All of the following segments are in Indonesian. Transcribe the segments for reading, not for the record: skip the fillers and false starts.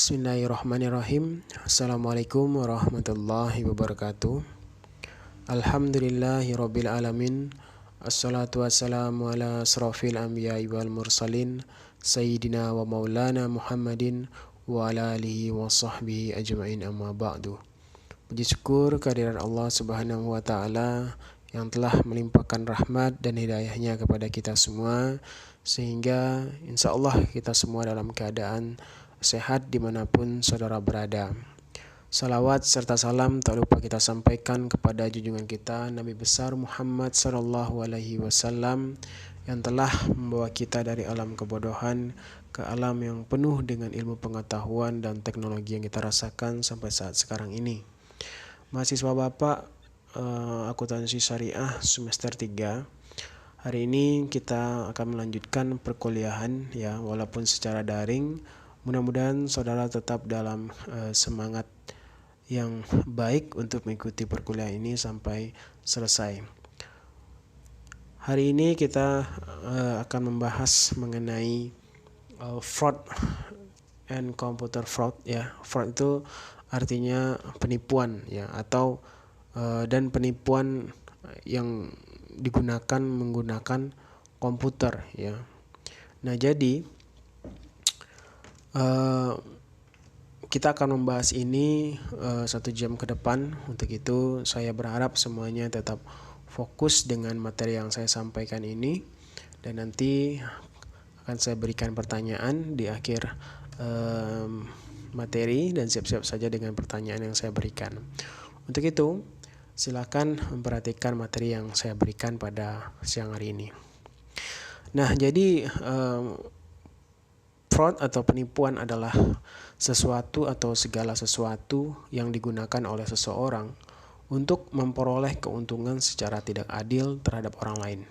Bismillahirrahmanirrahim. Assalamualaikum warahmatullahi wabarakatuh. Alhamdulillahirabbil alamin. Assalatu wassalamu ala asrofil anbiya'i wal mursalin Sayyidina wa maulana Muhammadin wa ala alihi wa sahbihi ajma'in, amma ba'du. Puji syukur kehadiran Allah subhanahu wa ta'ala yang telah melimpahkan rahmat dan hidayahnya kepada kita semua, sehingga insya Allah kita semua dalam keadaan sehat dimanapun saudara berada. Salawat serta salam tak lupa kita sampaikan kepada junjungan kita Nabi besar Muhammad sallallahu alaihi wasallam yang telah membawa kita dari alam kebodohan ke alam yang penuh dengan ilmu pengetahuan dan teknologi yang kita rasakan sampai saat sekarang ini. Mahasiswa Bapak Akuntansi Syariah semester 3. Hari ini kita akan melanjutkan perkuliahan ya, walaupun secara daring. Mudah-mudahan saudara tetap dalam semangat yang baik untuk mengikuti perkuliahan ini sampai selesai. Hari ini kita akan membahas mengenai fraud and computer fraud ya. Fraud itu artinya penipuan ya, atau dan penipuan yang digunakan menggunakan komputer ya. Nah, jadi kita akan membahas ini 1 jam ke depan. Untuk itu saya berharap semuanya tetap fokus dengan materi yang saya sampaikan ini, dan nanti akan saya berikan pertanyaan di akhir materi, dan siap-siap saja dengan pertanyaan yang saya berikan. Untuk itu silakan memperhatikan materi yang saya berikan pada siang hari ini. Nah, jadi fraud atau penipuan adalah sesuatu atau segala sesuatu yang digunakan oleh seseorang untuk memperoleh keuntungan secara tidak adil terhadap orang lain.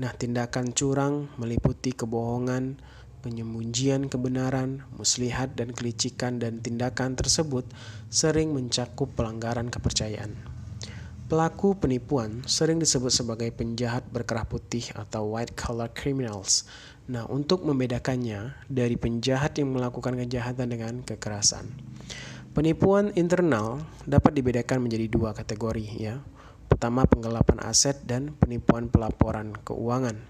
Nah, tindakan curang meliputi kebohongan, penyembunyian kebenaran, muslihat dan kelicikan, dan tindakan tersebut sering mencakup pelanggaran kepercayaan. Pelaku penipuan sering disebut sebagai penjahat berkerah putih atau white collar criminals. Nah, untuk membedakannya dari penjahat yang melakukan kejahatan dengan kekerasan. Penipuan internal dapat dibedakan menjadi 2 kategori ya. Pertama, penggelapan aset dan penipuan pelaporan keuangan.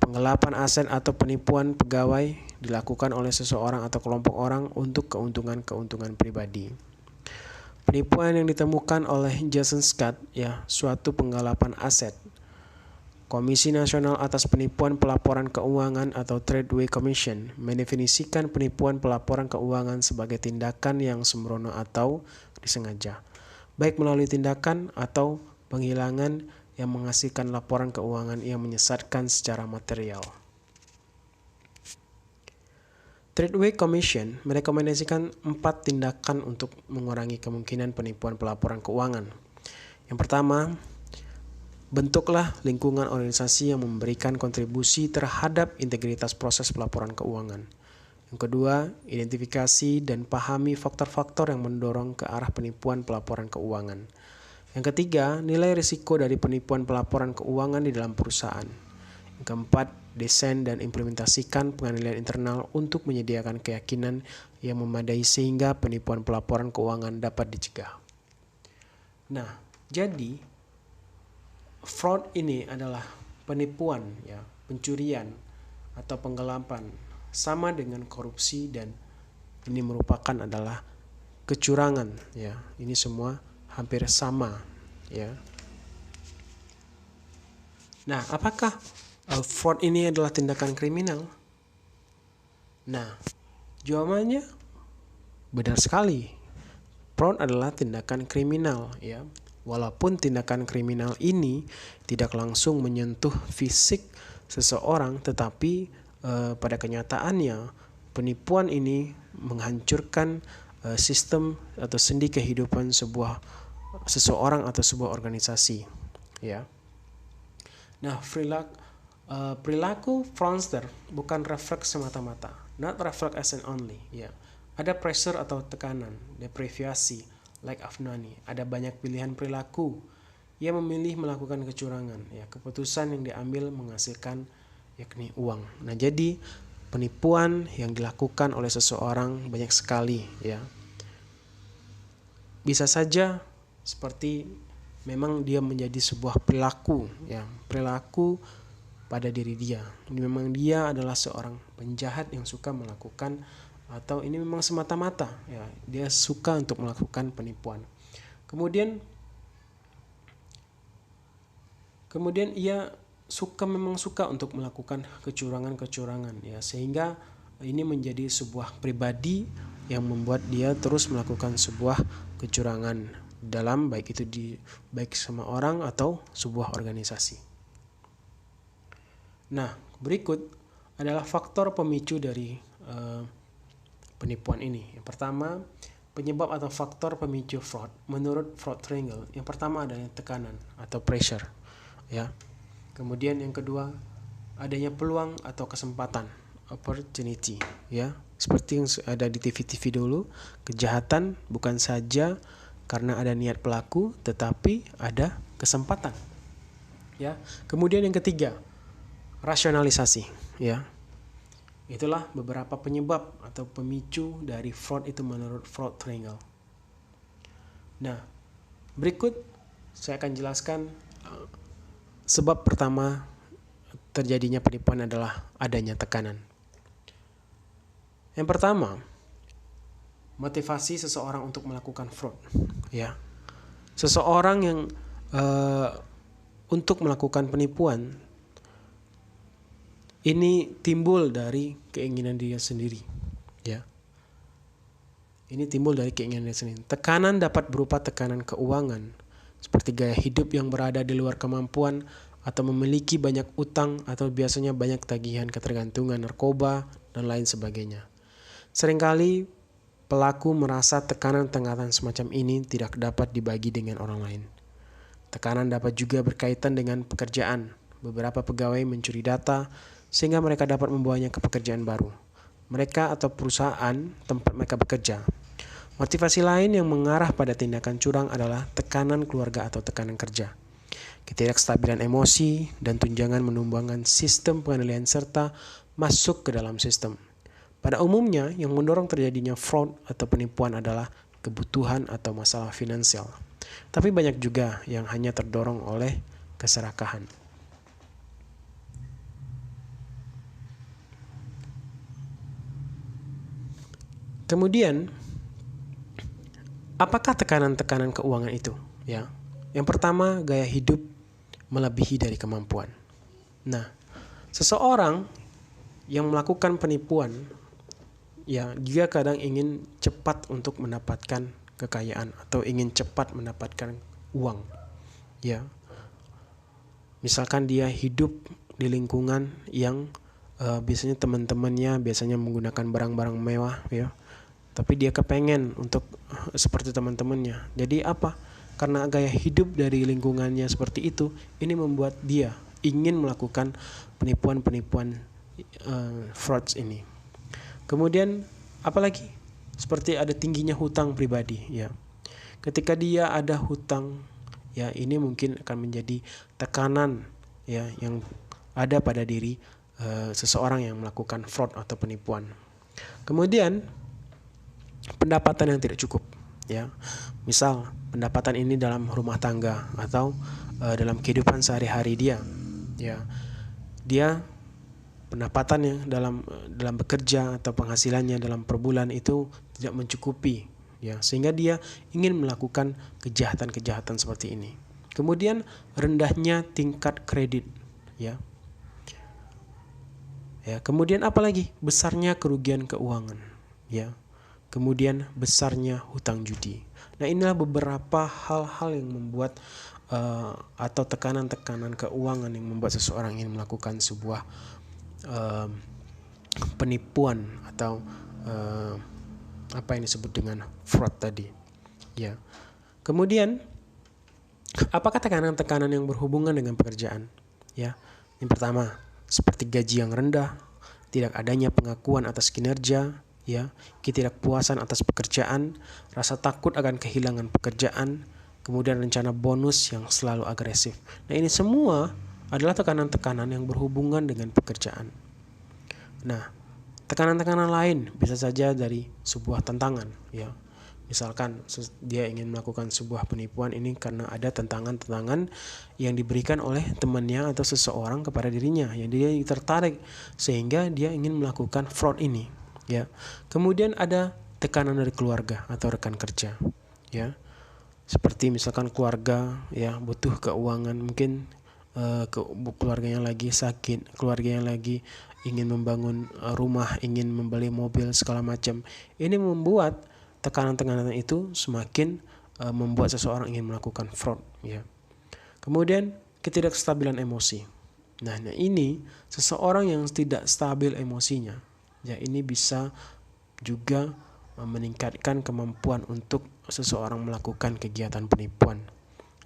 Penggelapan aset atau penipuan pegawai dilakukan oleh seseorang atau kelompok orang untuk keuntungan pribadi. Penipuan yang ditemukan oleh Jason Scott ya, suatu penggelapan aset. Komisi Nasional atas Penipuan Pelaporan Keuangan atau Tradeway Commission mendefinisikan penipuan pelaporan keuangan sebagai tindakan yang sembrono atau disengaja, baik melalui tindakan atau penghilangan yang menghasilkan laporan keuangan yang menyesatkan secara material. Tradeway Commission merekomendasikan 4 tindakan untuk mengurangi kemungkinan penipuan pelaporan keuangan. Yang pertama, bentuklah lingkungan organisasi yang memberikan kontribusi terhadap integritas proses pelaporan keuangan. Yang kedua, identifikasi dan pahami faktor-faktor yang mendorong ke arah penipuan pelaporan keuangan. Yang ketiga, nilai risiko dari penipuan pelaporan keuangan di dalam perusahaan. Yang keempat, desain dan implementasikan pengendalian internal untuk menyediakan keyakinan yang memadai sehingga penipuan pelaporan keuangan dapat dicegah. Nah, jadi fraud ini adalah penipuan ya, pencurian atau penggelapan, sama dengan korupsi, dan ini merupakan adalah kecurangan ya. Ini semua hampir sama ya. Nah, apakah fraud ini adalah tindakan kriminal? Nah, jawabannya benar sekali. Fraud adalah tindakan kriminal ya. Walaupun tindakan kriminal ini tidak langsung menyentuh fisik seseorang, tetapi pada kenyataannya penipuan ini menghancurkan sistem atau sendi kehidupan seseorang atau sebuah organisasi ya. Nah, perilaku fraudster bukan refleks semata-mata, not reflect as an only ya. Ada pressure atau tekanan, deprivasi, lack of money. Ada banyak pilihan perilaku. Ia memilih melakukan kecurangan ya, keputusan yang diambil menghasilkan yakni uang. Nah, jadi penipuan yang dilakukan oleh seseorang banyak sekali ya. Bisa saja seperti memang dia menjadi sebuah perilaku ya, perilaku pada diri dia. Memang dia adalah seorang penjahat yang suka melakukan, atau ini memang semata-mata ya, dia suka untuk melakukan penipuan. Kemudian ia memang suka untuk melakukan kecurangan ya, sehingga ini menjadi sebuah pribadi yang membuat dia terus melakukan sebuah kecurangan dalam baik sama orang atau sebuah organisasi. Nah, berikut adalah faktor pemicu dari penipuan ini. Yang pertama, penyebab atau faktor pemicu fraud menurut Fraud Triangle. Yang pertama adalah tekanan atau pressure ya. Kemudian yang kedua, adanya peluang atau kesempatan, opportunity ya. Seperti yang ada di TV-TV dulu, kejahatan bukan saja karena ada niat pelaku, tetapi ada kesempatan ya. Kemudian yang ketiga, rasionalisasi ya. Itulah beberapa penyebab atau pemicu dari fraud itu menurut Fraud Triangle. Nah, berikut saya akan jelaskan sebab pertama terjadinya penipuan adalah adanya tekanan. Yang pertama, motivasi seseorang untuk melakukan fraud ya. Seseorang yang untuk melakukan penipuan ini timbul dari keinginan dia sendiri ya. Ini timbul dari keinginan dia sendiri. Tekanan dapat berupa tekanan keuangan, seperti gaya hidup yang berada di luar kemampuan, atau memiliki banyak utang, atau biasanya banyak tagihan ketergantungan narkoba dan lain sebagainya. Seringkali pelaku merasa tekanan-tekanan semacam ini tidak dapat dibagi dengan orang lain. Tekanan dapat juga berkaitan dengan pekerjaan. Beberapa pegawai mencuri data sehingga mereka dapat membawanya ke pekerjaan baru mereka atau perusahaan tempat mereka bekerja. Motivasi lain yang mengarah pada tindakan curang adalah tekanan keluarga atau tekanan kerja. Ketidakstabilan emosi dan tunjangan menumbangkan sistem penilaian serta masuk ke dalam sistem. Pada umumnya, yang mendorong terjadinya fraud atau penipuan adalah kebutuhan atau masalah finansial. Tapi banyak juga yang hanya terdorong oleh keserakahan. Kemudian, apakah tekanan-tekanan keuangan itu? Ya, yang pertama, gaya hidup melebihi dari kemampuan. Nah, seseorang yang melakukan penipuan, ya, dia kadang ingin cepat untuk mendapatkan kekayaan atau ingin cepat mendapatkan uang. Ya, misalkan dia hidup di lingkungan yang biasanya teman-temannya biasanya menggunakan barang-barang mewah, ya. Tapi dia kepengen untuk seperti teman-temannya. Jadi apa? Karena gaya hidup dari lingkungannya seperti itu, ini membuat dia ingin melakukan penipuan-penipuan frauds ini. Kemudian apalagi? Seperti ada tingginya hutang pribadi, ya. Ketika dia ada hutang, ya, ini mungkin akan menjadi tekanan, ya, yang ada pada diri seseorang yang melakukan fraud atau penipuan. Kemudian pendapatan yang tidak cukup, ya. Misal pendapatan ini dalam rumah tangga atau dalam kehidupan sehari-hari dia, ya. Dia pendapatannya dalam bekerja atau penghasilannya dalam per bulan itu tidak mencukupi, ya, sehingga dia ingin melakukan kejahatan-kejahatan seperti ini. Kemudian rendahnya tingkat kredit, ya. Ya, kemudian apalagi? Besarnya kerugian keuangan, ya. Kemudian besarnya hutang judi. Nah, inilah beberapa hal-hal yang membuat atau tekanan-tekanan keuangan yang membuat seseorang ingin melakukan sebuah penipuan atau apa yang disebut dengan fraud tadi, ya. Kemudian apakah tekanan-tekanan yang berhubungan dengan pekerjaan, ya? Yang pertama, seperti gaji yang rendah, tidak adanya pengakuan atas kinerja, ya, ketidakpuasan atas pekerjaan, rasa takut akan kehilangan pekerjaan, kemudian rencana bonus yang selalu agresif. Nah, ini semua adalah tekanan-tekanan yang berhubungan dengan pekerjaan. Nah, Tekanan-tekanan lain bisa saja dari sebuah tantangan, ya. Misalkan dia ingin melakukan sebuah penipuan ini karena ada tantangan-tantangan yang diberikan oleh temannya atau seseorang kepada dirinya yang dia tertarik sehingga dia ingin melakukan fraud ini, ya. Kemudian ada tekanan dari keluarga atau rekan kerja, ya. Seperti misalkan keluarga ya butuh keuangan, mungkin keluarganya lagi sakit, keluarganya lagi ingin membangun rumah, ingin membeli mobil segala macam. Ini membuat tekanan-tekanan itu semakin membuat seseorang ingin melakukan fraud, ya. Kemudian ketidakstabilan emosi. Nah, ini seseorang yang tidak stabil emosinya, ya, ini bisa juga meningkatkan kemampuan untuk seseorang melakukan kegiatan penipuan,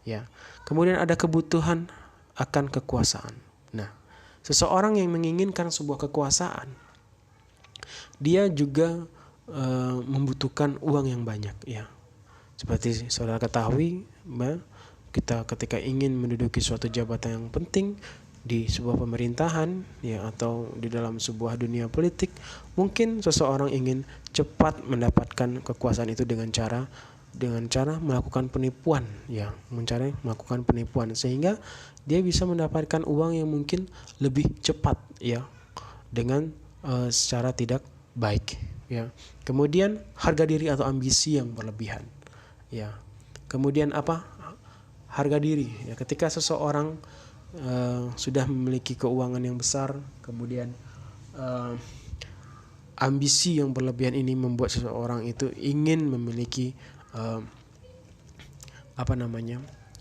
ya. Kemudian ada kebutuhan akan kekuasaan. Nah, seseorang yang menginginkan sebuah kekuasaan, dia juga membutuhkan uang yang banyak, ya. Seperti saudara ketahui, kita ketika ingin menduduki suatu jabatan yang penting di sebuah pemerintahan, ya, atau di dalam sebuah dunia politik, mungkin seseorang ingin cepat mendapatkan kekuasaan itu dengan cara melakukan penipuan, ya, melakukan penipuan sehingga dia bisa mendapatkan uang yang mungkin lebih cepat, ya, dengan secara tidak baik, ya. Kemudian harga diri atau ambisi yang berlebihan, ya. Kemudian harga diri, ya, ketika seseorang sudah memiliki keuangan yang besar, kemudian ambisi yang berlebihan ini membuat seseorang itu ingin memiliki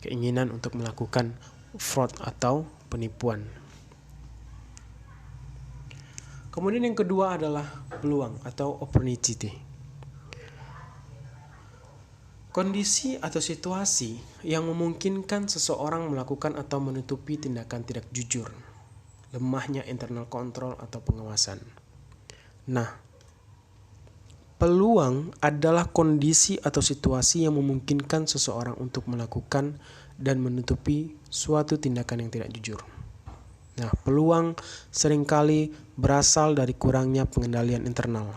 keinginan untuk melakukan fraud atau penipuan. Kemudian yang kedua adalah peluang atau opportunity. Kondisi atau situasi yang memungkinkan seseorang melakukan atau menutupi tindakan tidak jujur, lemahnya internal control atau pengawasan. Nah, peluang adalah kondisi atau situasi yang memungkinkan seseorang untuk melakukan dan menutupi suatu tindakan yang tidak jujur. Nah, peluang seringkali berasal dari kurangnya pengendalian internal.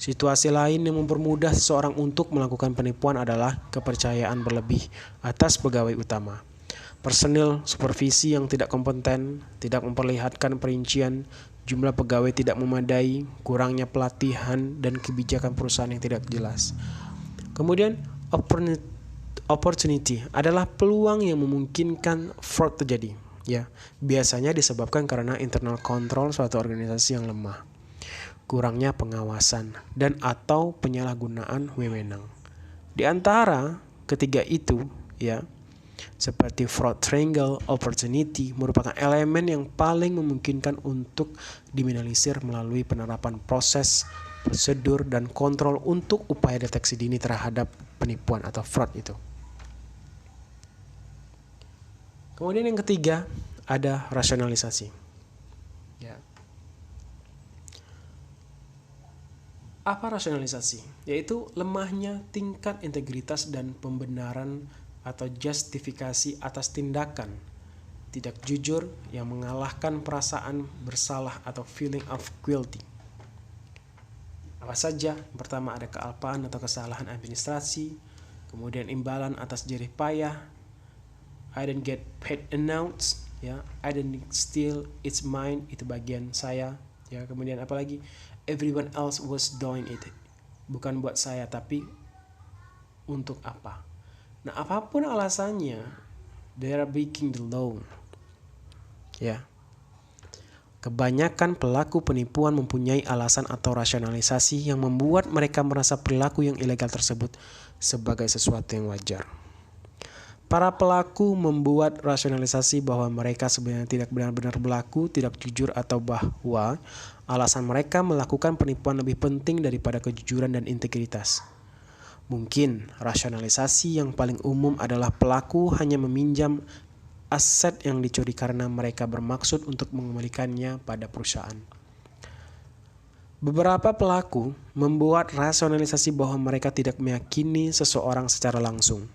Situasi lain yang mempermudah seseorang untuk melakukan penipuan adalah kepercayaan berlebih atas pegawai utama. Personil supervisi yang tidak kompeten, tidak memperlihatkan perincian, jumlah pegawai tidak memadai, kurangnya pelatihan, dan kebijakan perusahaan yang tidak jelas. Kemudian, opportunity adalah peluang yang memungkinkan fraud terjadi. Ya, biasanya disebabkan karena internal control suatu organisasi yang lemah, kurangnya pengawasan, dan atau penyalahgunaan wewenang. Di antara ketiga itu, ya, seperti fraud triangle, opportunity merupakan elemen yang paling memungkinkan untuk diminimalisir melalui penerapan proses, prosedur, dan kontrol untuk upaya deteksi dini terhadap penipuan atau fraud itu. Kemudian yang ketiga ada rasionalisasi. Ya. Apa rasionalisasi? Yaitu lemahnya tingkat integritas dan pembenaran atau justifikasi atas tindakan tidak jujur yang mengalahkan perasaan bersalah atau feeling of guilty. Apa saja? Pertama ada kealpaan atau kesalahan administrasi, kemudian imbalan atas jerih payah, I didn't get paid enough, ya, I didn't steal, it's mine, itu bagian saya, ya. Kemudian apalagi, everyone else was doing it, bukan buat saya tapi untuk apa. Nah, apapun alasannya, they are breaking the law, ya. Kebanyakan pelaku penipuan mempunyai alasan atau rasionalisasi yang membuat mereka merasa perilaku yang ilegal tersebut sebagai sesuatu yang wajar. Para pelaku membuat rasionalisasi bahwa mereka sebenarnya tidak benar-benar berlaku tidak jujur atau bahwa alasan mereka melakukan penipuan lebih penting daripada kejujuran dan integritas. Mungkin rasionalisasi yang paling umum adalah pelaku hanya meminjam aset yang dicuri karena mereka bermaksud untuk mengembalikannya pada perusahaan. Beberapa pelaku membuat rasionalisasi bahwa mereka tidak meyakini seseorang secara langsung.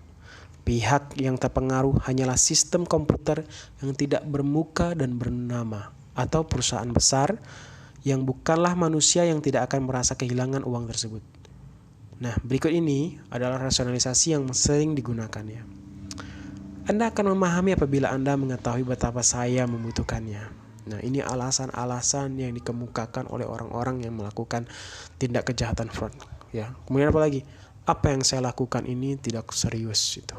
Pihak yang terpengaruh hanyalah sistem komputer yang tidak bermuka dan bernama, atau perusahaan besar yang bukanlah manusia yang tidak akan merasa kehilangan uang tersebut. Nah, berikut ini adalah rasionalisasi yang sering digunakan ya. Anda akan memahami apabila Anda mengetahui betapa saya membutuhkannya. Nah, ini alasan-alasan yang dikemukakan oleh orang-orang yang melakukan tindak kejahatan fraud ya. Kemudian apa lagi? Apa yang saya lakukan ini tidak serius itu.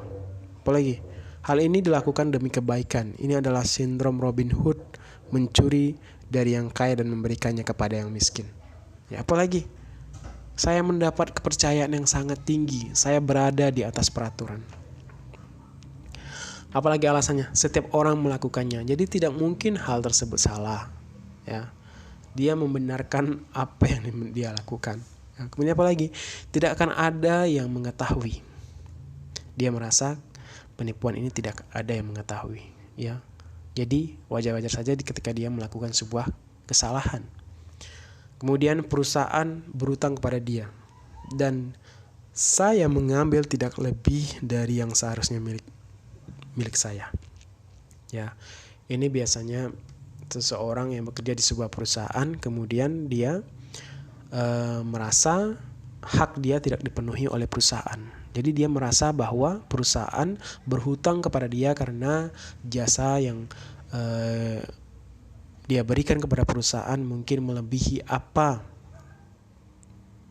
Apalagi? Hal ini dilakukan demi kebaikan. Ini adalah sindrom Robin Hood, mencuri dari yang kaya dan memberikannya kepada yang miskin. Ya, apalagi? Saya mendapat kepercayaan yang sangat tinggi. Saya berada di atas peraturan. Apalagi alasannya? Setiap orang melakukannya. Jadi tidak mungkin hal tersebut salah. Ya. Dia membenarkan apa yang dia lakukan. Nah, kemudian apalagi? Tidak akan ada yang mengetahui. Dia merasa penipuan ini tidak ada yang mengetahui, ya. Jadi wajar-wajar saja ketika dia melakukan sebuah kesalahan. Kemudian perusahaan berutang kepada dia dan saya mengambil tidak lebih dari yang seharusnya milik saya. Ya, ini biasanya seseorang yang bekerja di sebuah perusahaan kemudian dia merasa hak dia tidak dipenuhi oleh perusahaan. Jadi dia merasa bahwa perusahaan berhutang kepada dia karena jasa yang dia berikan kepada perusahaan mungkin melebihi apa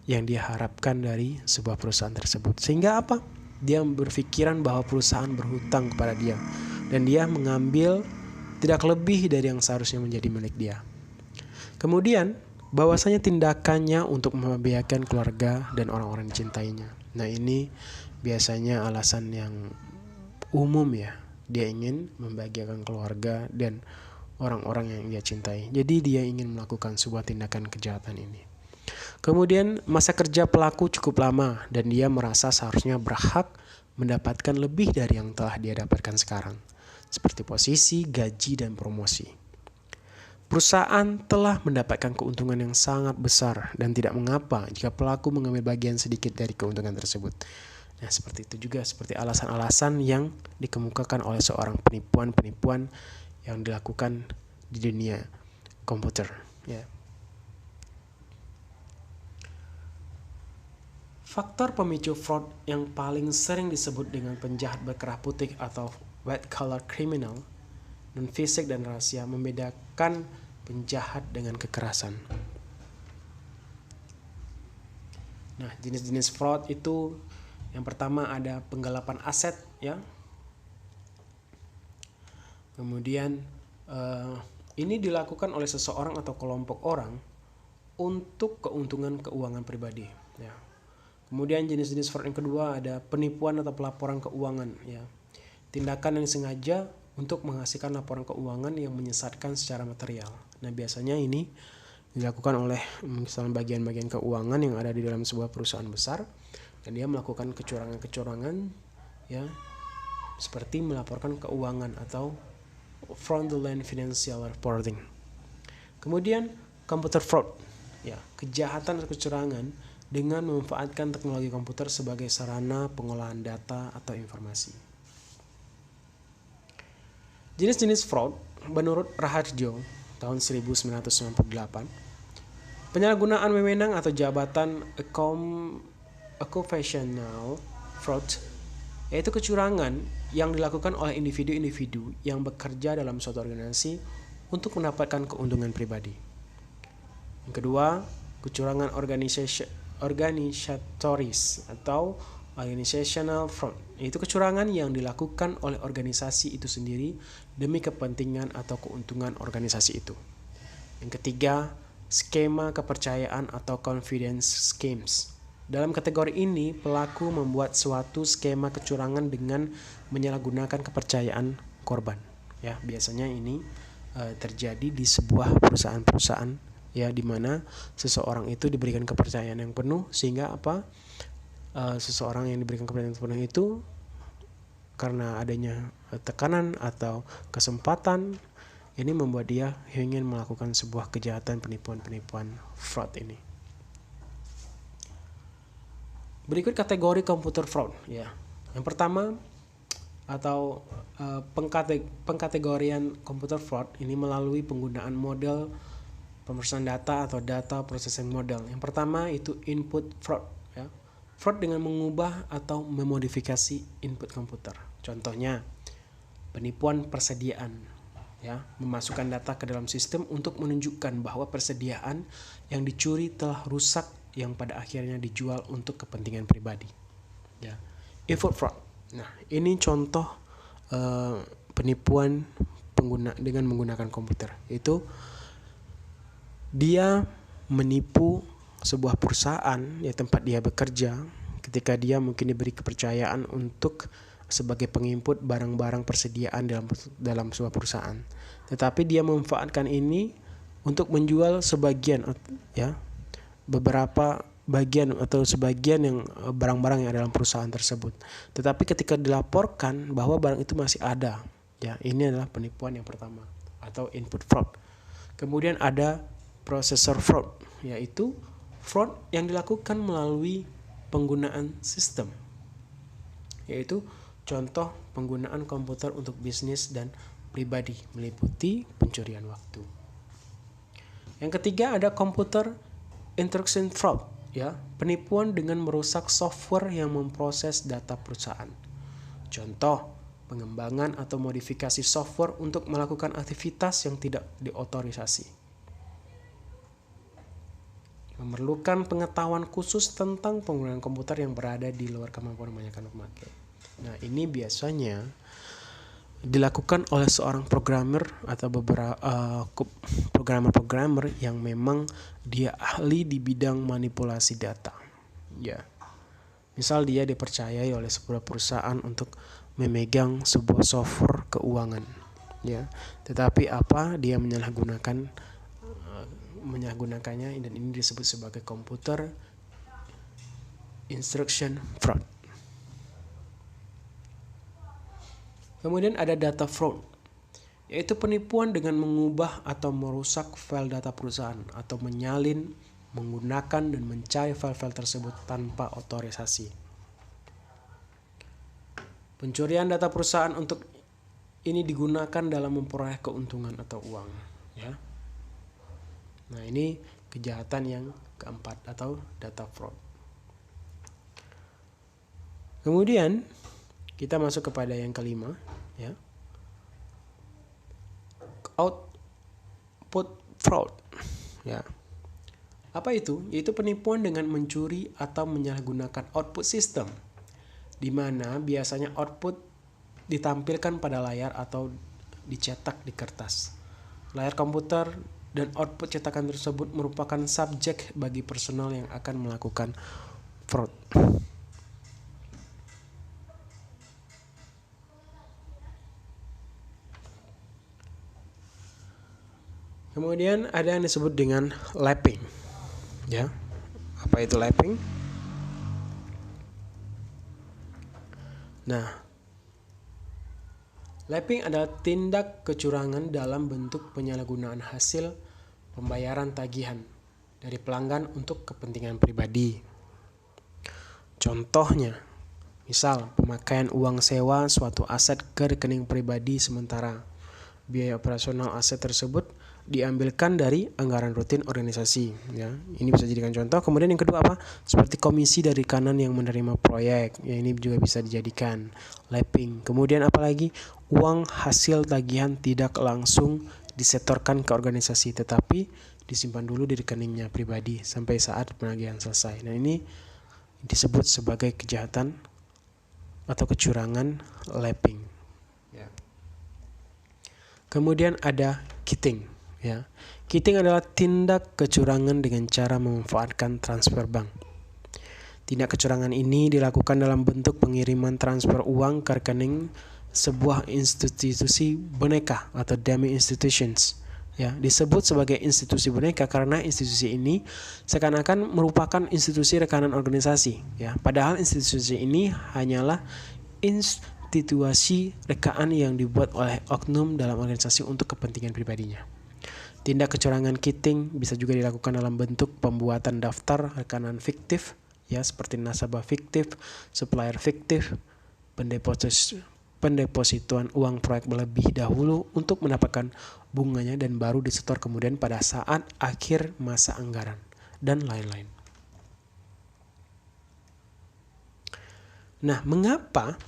yang dia harapkan dari sebuah perusahaan tersebut. Sehingga apa? Dia berpikiran bahwa perusahaan berhutang kepada dia dan dia mengambil tidak lebih dari yang seharusnya menjadi milik dia. Kemudian bahwasanya tindakannya untuk membahagiakan keluarga dan orang-orang dicintainya. Nah, ini biasanya alasan yang umum ya. Dia ingin membahagiakan keluarga dan orang-orang yang dia cintai. Jadi dia ingin melakukan sebuah tindakan kejahatan ini. Kemudian masa kerja pelaku cukup lama dan dia merasa seharusnya berhak mendapatkan lebih dari yang telah dia dapatkan sekarang. Seperti posisi, gaji, dan promosi. Perusahaan telah mendapatkan keuntungan yang sangat besar dan tidak mengapa jika pelaku mengambil bagian sedikit dari keuntungan tersebut. Nah, seperti itu juga seperti alasan-alasan yang dikemukakan oleh seorang penipuan-penipuan yang dilakukan di dunia komputer. Ya. Faktor pemicu fraud yang paling sering disebut dengan penjahat berkerah putih atau white collar criminal, non-fisik dan rahasia, membedakan penjahat dengan kekerasan. Nah, jenis-jenis fraud itu yang pertama ada penggelapan aset, ya. Kemudian ini dilakukan oleh seseorang atau kelompok orang untuk keuntungan keuangan pribadi. Ya. Kemudian jenis-jenis fraud yang kedua ada penipuan atau pelaporan keuangan. Ya. Tindakan yang sengaja untuk menghasilkan laporan keuangan yang menyesatkan secara material. Nah, biasanya ini dilakukan oleh misalnya bagian-bagian keuangan yang ada di dalam sebuah perusahaan besar dan dia melakukan kecurangan-kecurangan ya seperti melaporkan keuangan atau fraudulent financial reporting. Kemudian computer fraud, ya, kejahatan atau kecurangan dengan memanfaatkan teknologi komputer sebagai sarana pengolahan data atau informasi. Jenis-jenis fraud menurut Raharjo tahun 1998, penyalahgunaan wewenang atau jabatan occupational fraud, yaitu kecurangan yang dilakukan oleh individu-individu yang bekerja dalam suatu organisasi untuk mendapatkan keuntungan pribadi. Yang kedua, kecurangan organisatoris atau organizational fraud, yaitu kecurangan yang dilakukan oleh organisasi itu sendiri demi kepentingan atau keuntungan organisasi itu. Yang ketiga, skema kepercayaan atau confidence schemes. Dalam kategori ini, pelaku membuat suatu skema kecurangan dengan menyalahgunakan kepercayaan korban. Ya, biasanya ini terjadi di sebuah perusahaan-perusahaan ya di mana seseorang itu diberikan kepercayaan yang penuh sehingga seseorang yang diberikan kepercayaan yang penuh itu karena adanya tekanan atau kesempatan ini membuat dia ingin melakukan sebuah kejahatan penipuan fraud ini. Berikut kategori komputer fraud ya. Yang pertama atau pengkategorian komputer fraud ini melalui penggunaan model pemrosesan data atau data processing model. Yang pertama itu input fraud, ya. Fraud dengan mengubah atau memodifikasi input komputer. Contohnya penipuan persediaan, ya, memasukkan data ke dalam sistem untuk menunjukkan bahwa persediaan yang dicuri telah rusak yang pada akhirnya dijual untuk kepentingan pribadi, ya. Input fraud. Nah, ini contoh penipuan dengan menggunakan komputer. Itu dia menipu sebuah perusahaan, ya, tempat dia bekerja, ketika dia mungkin diberi kepercayaan untuk sebagai penginput barang-barang persediaan dalam sebuah perusahaan. Tetapi dia memanfaatkan ini untuk menjual sebagian, ya, beberapa bagian atau sebagian yang barang-barang yang ada dalam perusahaan tersebut. Tetapi ketika dilaporkan bahwa barang itu masih ada, ya, ini adalah penipuan yang pertama atau input fraud. Kemudian ada processor fraud, yaitu fraud yang dilakukan melalui penggunaan sistem, yaitu contoh penggunaan komputer untuk bisnis dan pribadi meliputi pencurian waktu. Yang ketiga ada computer intrusion fraud, ya, penipuan dengan merusak software yang memproses data perusahaan. Contoh pengembangan atau modifikasi software untuk melakukan aktivitas yang tidak diotorisasi. Memerlukan pengetahuan khusus tentang penggunaan komputer yang berada di luar kemampuan kebanyakan pemakai. Nah, ini biasanya dilakukan oleh seorang programmer atau beberapa programmer yang memang dia ahli di bidang manipulasi data. Ya. Misal dia dipercayai oleh sebuah perusahaan untuk memegang sebuah software keuangan, ya. Tetapi dia menyalahgunakannya dan ini disebut sebagai computer intrusion fraud. Kemudian ada data fraud, yaitu penipuan dengan mengubah atau merusak file data perusahaan atau menyalin, menggunakan dan mencari file-file tersebut tanpa otorisasi. Pencurian data perusahaan untuk ini digunakan dalam memperoleh keuntungan atau uang, ya. Nah, ini kejahatan yang keempat atau data fraud. Kemudian kita masuk kepada yang kelima, ya. Output fraud, ya. Apa itu? Yaitu penipuan dengan mencuri atau menyalahgunakan output system, di mana biasanya output ditampilkan pada layar atau dicetak di kertas. Layar komputer dan output cetakan tersebut merupakan subjek bagi personal yang akan melakukan fraud. Kemudian ada yang disebut dengan lapping, ya. Apa itu lapping? Nah, lapping adalah tindak kecurangan dalam bentuk penyalahgunaan hasil pembayaran tagihan dari pelanggan untuk kepentingan pribadi. Contohnya, misal pemakaian uang sewa suatu aset ke rekening pribadi sementara biaya operasional aset tersebut diambilkan dari anggaran rutin organisasi, ya. Ini bisa dijadikan contoh. Kemudian yang kedua apa? Seperti komisi dari kanan yang menerima proyek, ya, ini juga bisa dijadikan lapping. Kemudian apalagi uang hasil tagihan tidak langsung disetorkan ke organisasi tetapi disimpan dulu di rekeningnya pribadi sampai saat penagihan selesai. Nah, ini disebut sebagai kejahatan atau kecurangan lapping, ya. Kemudian ada cheating, ya. Cheating adalah tindak kecurangan dengan cara memanfaatkan transfer bank. Tindak kecurangan ini dilakukan dalam bentuk pengiriman transfer uang ke rekening sebuah institusi boneka atau dummy institutions, ya. Disebut sebagai institusi boneka karena institusi ini seakan-akan merupakan institusi rekanan organisasi, ya. Padahal institusi ini hanyalah institusi rekaan yang dibuat oleh oknum dalam organisasi untuk kepentingan pribadinya. Tindak kecurangan cheating bisa juga dilakukan dalam bentuk pembuatan daftar rekanan fiktif, ya, seperti nasabah fiktif, supplier fiktif, pendepositoan uang proyek lebih dahulu untuk mendapatkan bunganya dan baru disetor kemudian pada saat akhir masa anggaran, dan lain-lain. Nah, mengapa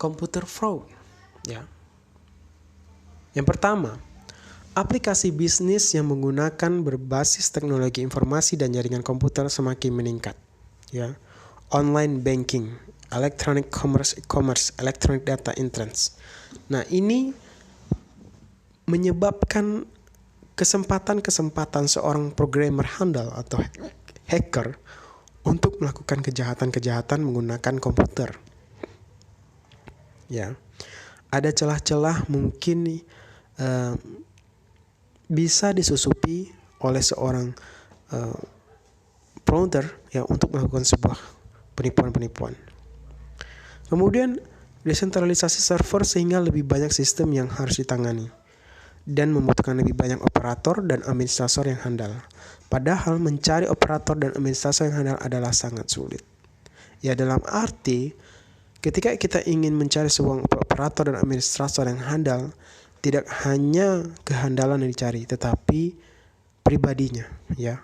computer fraud? Ya. Yang pertama, aplikasi bisnis yang menggunakan berbasis teknologi informasi dan jaringan komputer semakin meningkat. Ya. Online banking, electronic commerce, electronic data entrance. Nah, ini menyebabkan kesempatan seorang programmer handal atau hacker untuk melakukan kejahatan-kejahatan menggunakan komputer. Ya. Ada celah-celah mungkin bisa disusupi oleh seorang fraudster ya untuk melakukan sebuah penipuan-penipuan. Kemudian desentralisasi server sehingga lebih banyak sistem yang harus ditangani dan membutuhkan lebih banyak operator dan administrator yang handal. Padahal mencari operator dan administrator yang handal adalah sangat sulit. Ya, dalam arti ketika kita ingin mencari sebuah operator dan administrator yang handal, tidak hanya kehandalan yang dicari, tetapi pribadinya, ya.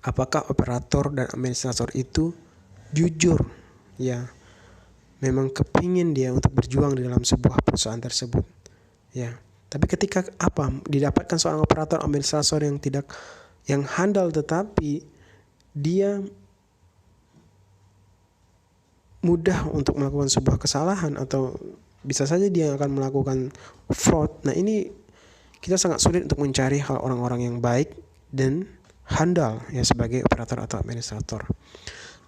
Apakah operator dan administrator itu jujur, ya, memang kepingin dia untuk berjuang di dalam sebuah perusahaan tersebut, ya. Tapi ketika didapatkan seorang operator administrator yang handal, tetapi dia mudah untuk melakukan sebuah kesalahan atau bisa saja dia akan melakukan fraud. Nah, ini kita sangat sulit untuk mencari orang-orang yang baik dan handal ya sebagai operator atau administrator.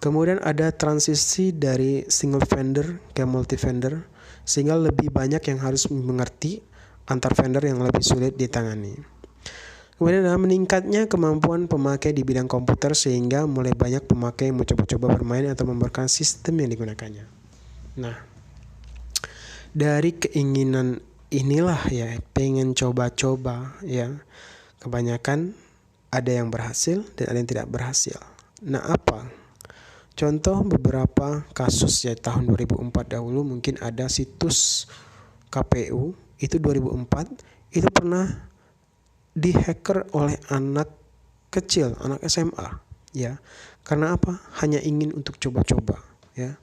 Kemudian ada transisi dari single vendor ke multi vendor sehingga lebih banyak yang harus mengerti antar vendor yang lebih sulit ditangani. Kemudian ada meningkatnya kemampuan pemakai di bidang komputer sehingga mulai banyak pemakai yang mencoba-coba bermain atau memperkenalkan sistem yang digunakannya. Nah, dari keinginan inilah ya, pengen coba-coba ya, kebanyakan ada yang berhasil dan ada yang tidak berhasil. Nah, apa? Contoh beberapa kasus ya tahun 2004 dahulu mungkin ada situs KPU itu 2004 itu pernah dihacker oleh anak kecil, anak SMA ya. Karena apa? Hanya ingin untuk coba-coba ya.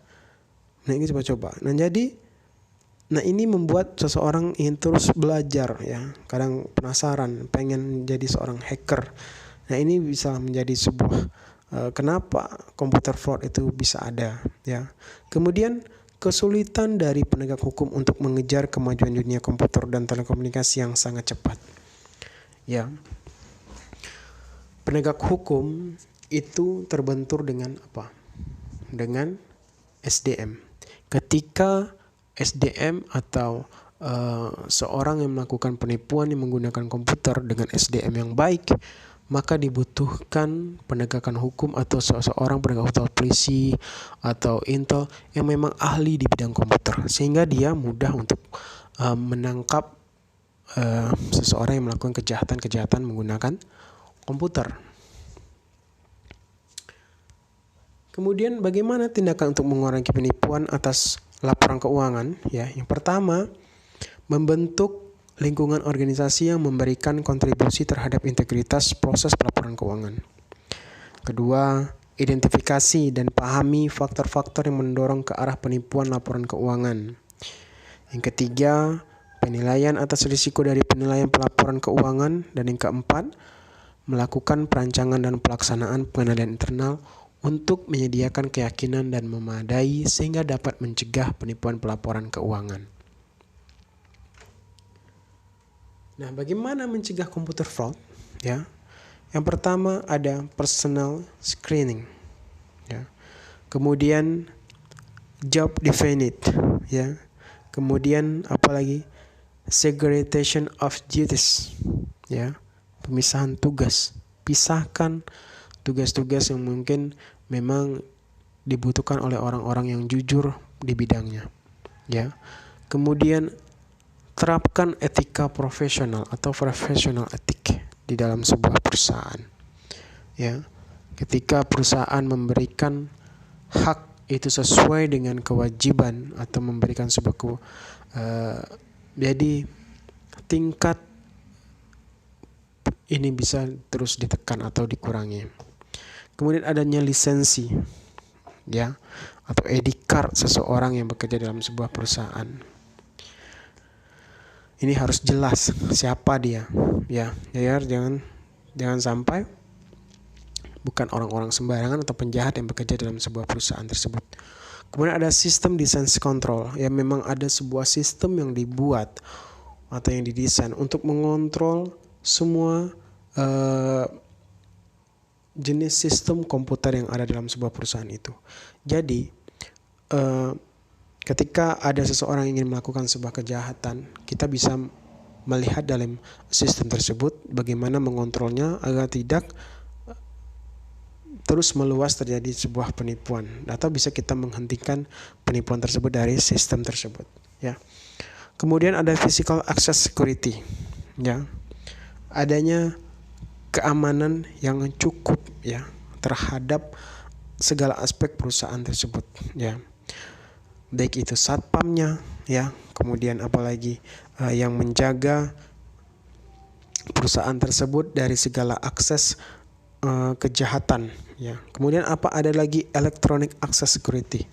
Nah, ini coba-coba. Nah, ini membuat seseorang ingin terus belajar ya. Kadang penasaran, pengen jadi seorang hacker. Nah, ini bisa menjadi sebuah kenapa komputer fraud itu bisa ada ya. Kemudian kesulitan dari penegak hukum untuk mengejar kemajuan dunia komputer dan telekomunikasi yang sangat cepat. Ya. Penegak hukum itu terbentur dengan apa? Dengan SDM. Ketika SDM atau seorang yang melakukan penipuan yang menggunakan komputer dengan SDM yang baik, maka dibutuhkan penegakan hukum atau seseorang penegak hukum, polisi atau intel yang memang ahli di bidang komputer, sehingga dia mudah untuk menangkap seseorang yang melakukan kejahatan menggunakan komputer. Kemudian bagaimana tindakan untuk mengurangi penipuan atas laporan keuangan? Ya, yang pertama, membentuk lingkungan organisasi yang memberikan kontribusi terhadap integritas proses pelaporan keuangan. Kedua, identifikasi dan pahami faktor-faktor yang mendorong ke arah penipuan laporan keuangan. Yang ketiga, penilaian atas risiko dari penilaian pelaporan keuangan. Dan yang keempat, melakukan perancangan dan pelaksanaan pengendalian internal untuk menyediakan keyakinan dan memadai sehingga dapat mencegah penipuan pelaporan keuangan. Nah, bagaimana mencegah computer fraud? Ya, yang pertama ada personal screening. Ya, kemudian job definite. Ya, kemudian apalagi segregation of duties. Ya, pemisahan tugas. Pisahkan tugas-tugas yang mungkin memang dibutuhkan oleh orang-orang yang jujur di bidangnya. Ya, kemudian terapkan etika profesional atau professional ethic di dalam sebuah perusahaan. Ya, ketika perusahaan memberikan hak itu sesuai dengan kewajiban atau memberikan sebuah jadi tingkat ini bisa terus ditekan atau dikurangi. Kemudian adanya lisensi, ya, atau ID card seseorang yang bekerja dalam sebuah perusahaan. Ini harus jelas siapa dia, ya jangan sampai bukan orang-orang sembarangan atau penjahat yang bekerja dalam sebuah perusahaan tersebut. Kemudian ada sistem desain control, ya memang ada sebuah sistem yang dibuat atau yang didesain untuk mengontrol semua jenis sistem komputer yang ada dalam sebuah perusahaan itu. Jadi ketika ada seseorang yang ingin melakukan sebuah kejahatan, kita bisa melihat dalam sistem tersebut bagaimana mengontrolnya agar tidak terus meluas terjadi sebuah penipuan, atau bisa kita menghentikan penipuan tersebut dari sistem tersebut, ya. Kemudian ada physical access security, ya, adanya keamanan yang cukup, ya, terhadap segala aspek perusahaan tersebut, ya, baik itu satpamnya, ya, kemudian apalagi yang menjaga perusahaan tersebut dari segala akses kejahatan, ya. Kemudian ada lagi electronic access security,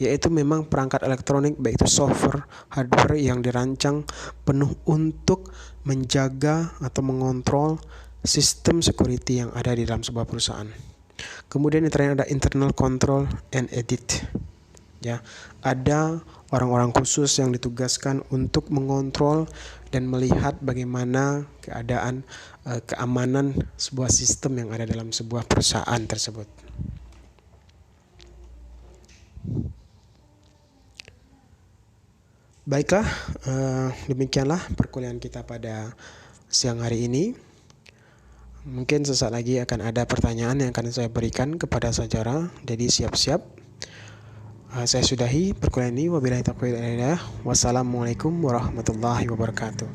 yaitu memang perangkat elektronik baik itu software, hardware yang dirancang penuh untuk menjaga atau mengontrol sistem security yang ada di dalam sebuah perusahaan. Kemudian yang terakhir ada internal control and audit, ya. Ada orang-orang khusus yang ditugaskan untuk mengontrol dan melihat bagaimana keadaan keamanan sebuah sistem yang ada dalam sebuah perusahaan tersebut. Baiklah, demikianlah perkuliahan kita pada siang hari ini. Mungkin sesaat lagi akan ada pertanyaan yang akan saya berikan kepada saudara, jadi siap-siap. Saya sudahi perkuliahan ini. Wabillahi taufiq wal hidayah. Wassalamualaikum warahmatullahi wabarakatuh.